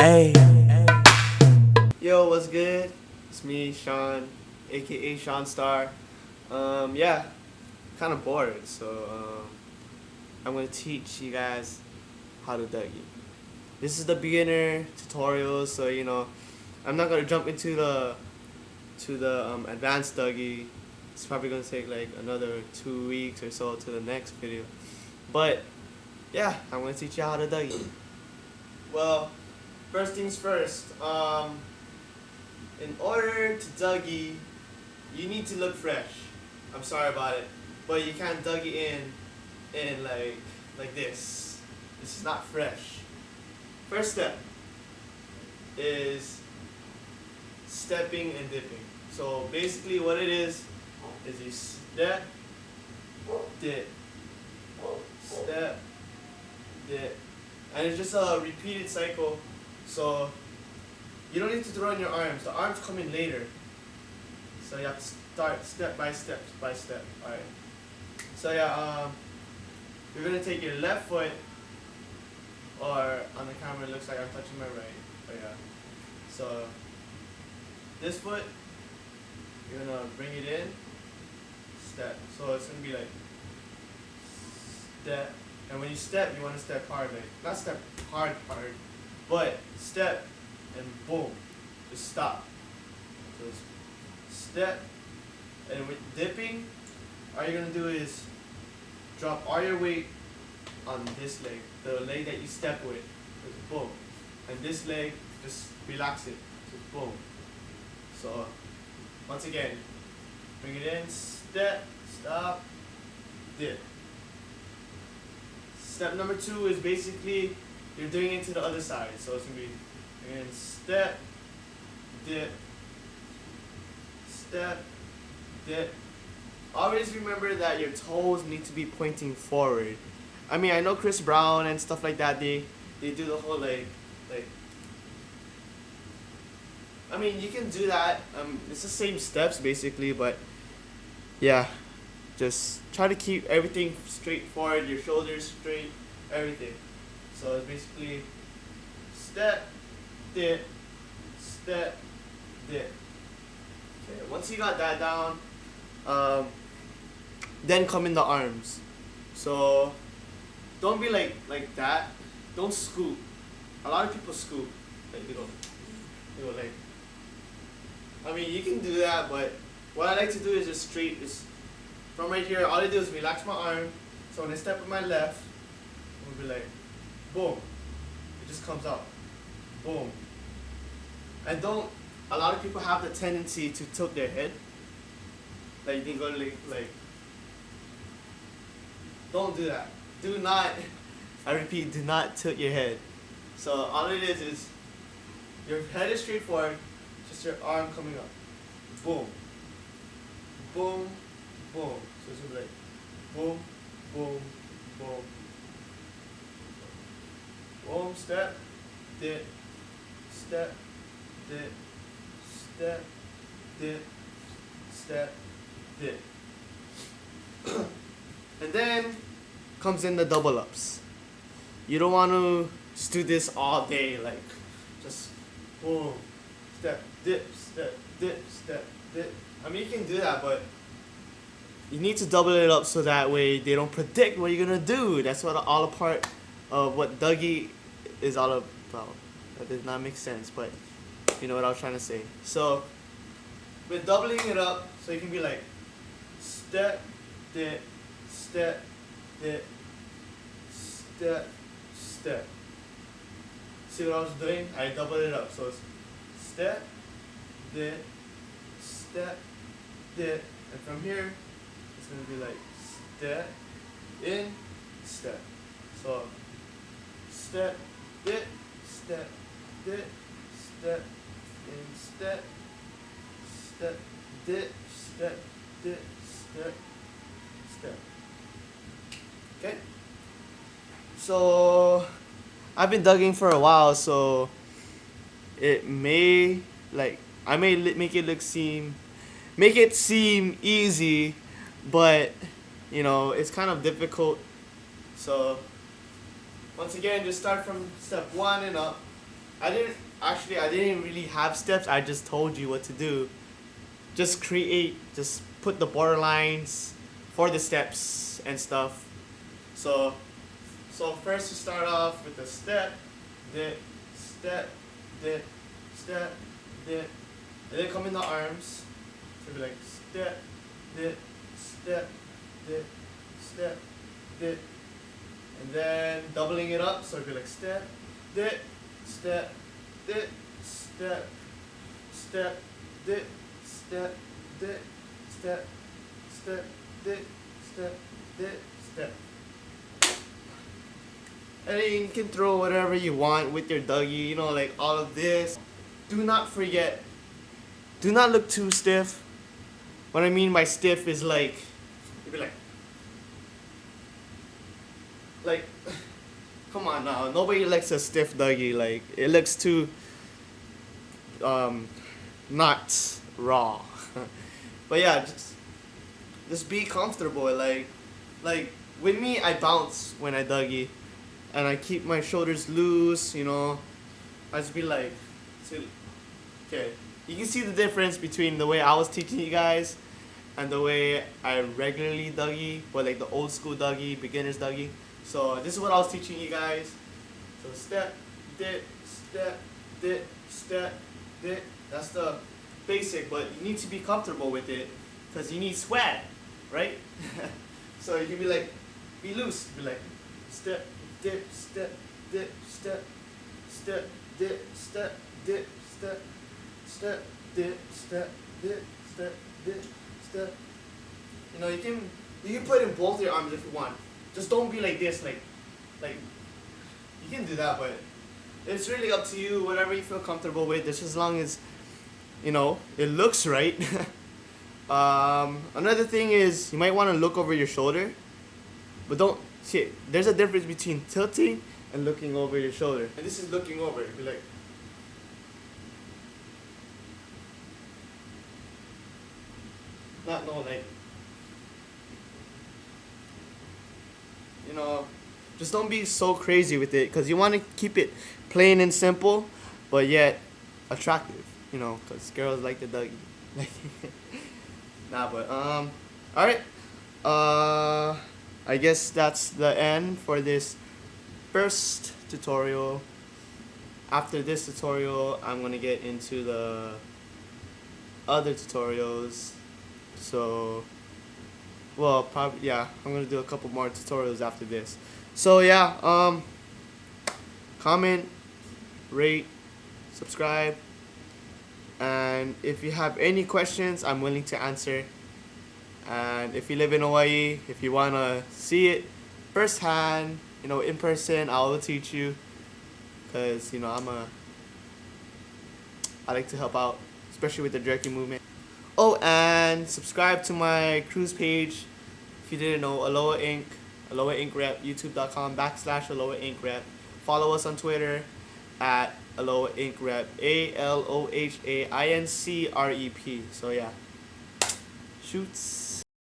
Hey. Yo, what's good? It's me, Sean, aka Shaunstar. Yeah, kind of bored, so I'm gonna teach you guys how to dougie. This is the beginner tutorial, so I'm not gonna jump into the advanced dougie. It's probably gonna take like another 2 weeks or so to the next video. But yeah, I'm gonna teach you how to dougie. Well, first things first. In order to dougie, you need to look fresh. I'm sorry about it, but you can't dougie in like this. This is not fresh. First step is stepping and dipping. So basically, what it is you step, dip, step, dip, and it's just a repeated cycle. So you don't need to throw in your arms. The arms come in later. So you have to start step by step by step. Alright. So yeah, you're gonna take your left foot, or on the camera it looks like I'm touching my right. But yeah. So this foot, you're gonna bring it in, step. So it's gonna be like step. And when you step, you wanna step hard, like not step hard, but step and boom, just stop. So it's step, and with dipping, all you're gonna do is drop all your weight on this leg, the leg that you step with, just boom, and this leg, just relax it, just boom. So once again, bring it in, step, stop, dip. Step number 2 is basically you're doing it to the other side, so it's gonna be and step, dip, step, dip. Always remember that your toes need to be pointing forward. I mean, I know Chris Brown and stuff like that, they do the whole like I mean, you can do that. It's the same steps basically, but yeah, just try to keep everything straight forward, your shoulders straight, everything. So it's basically step, dip, step, dip. Okay, once you got that down, then come in the arms. So don't be like that. Don't scoop. A lot of people scoop. Like they go like. I mean, you can do that, but what I like to do is just straight. Is from right here. All I do is relax my arm. So when I step with my left, it'll be like, boom. It just comes out. Boom. And a lot of people have the tendency to tilt their head. Like they go like, don't do that. Do not, I repeat, do not tilt your head. So all it is your head is straight forward, just your arm coming up. Boom. Boom, boom. So it's gonna be like, boom, boom, boom. Boom, step, dip, step, dip, step, dip, step, dip. And then comes in the double ups. You don't want to just do this all day, like just boom, step, dip, step, dip, step, dip. I mean, you can do that, but you need to double it up so that way they don't predict what you're gonna do. That's what all a part of what dougie is all about. That did not make sense, but you know what I was trying to say. So we're doubling it up so you can be like step, dip, step, dip, step, step. See what I was doing? I doubled it up. So it's step, dip, step, dip, and from here it's gonna be like step, in, step. So step, dip, step, dip, step, in, step, step, dip, step, dip, step, step. Okay? So I've been dougging for a while, so it may I may make it seem easy, but it's kind of difficult. So once again, just start from step 1 and up. I didn't really have steps. I just told you what to do. Just put the border lines for the steps and stuff. So, first you start off with the step, dip, step, dip, step, dip, and then come in the arms. So be like step, dip, step, dip, step, dip, and then doubling it up. So it'd be like step, dip, step, dip, step, step, dip, step, dip, step, step, dip, step, dip, step. And then you can throw whatever you want with your dougie, you know, like all of this. Do not forget, do not look too stiff. What I mean by stiff is like, you'd be like, come on now, nobody likes a stiff dougie. Like, it looks too, not raw. But yeah, just be comfortable. Like with me, I bounce when I dougie, and I keep my shoulders loose. You know, I just be like, okay. You can see the difference between the way I was teaching you guys and the way I regularly dougie, or like the old school dougie, beginner's dougie. So this is what I was teaching you guys. So step, dip, step, dip, step, dip. That's the basic, but you need to be comfortable with it because you need swag, right? So you can be like, be loose. Be like, step, dip, step, dip, step, step, dip, step, dip, step, step, dip, step, dip, step, dip, step. You know, you can put in both your arms if you want. Just don't be like this, like you can do that, but it's really up to you. Whatever you feel comfortable with, just as long as you know it looks right. Another thing is you might want to look over your shoulder, but don't see. There's a difference between tilting and looking over your shoulder. And this is looking over. Be like. Not no like, you know, just don't be so crazy with it because you want to keep it plain and simple, but yet attractive. You know, because girls like the dougie. Nah, but all right. I guess that's the end for this first tutorial. After this tutorial, I'm gonna get into the other tutorials. So, well, probably, yeah, I'm gonna do a couple more tutorials after this. So yeah, comment, rate, subscribe, and if you have any questions, I'm willing to answer. And if you live in Hawaii, if you wanna see it firsthand, you know, in person, I will teach you, cause you know I like to help out, especially with the jerky movement. Oh, and subscribe to my cruise page if you didn't know, Aloha Inc. Aloha Inc. Rep, youtube.com/Aloha Inc. Rep. Follow us on Twitter at Aloha Inc. Rep, ALOHAINCREP. So yeah, shoots.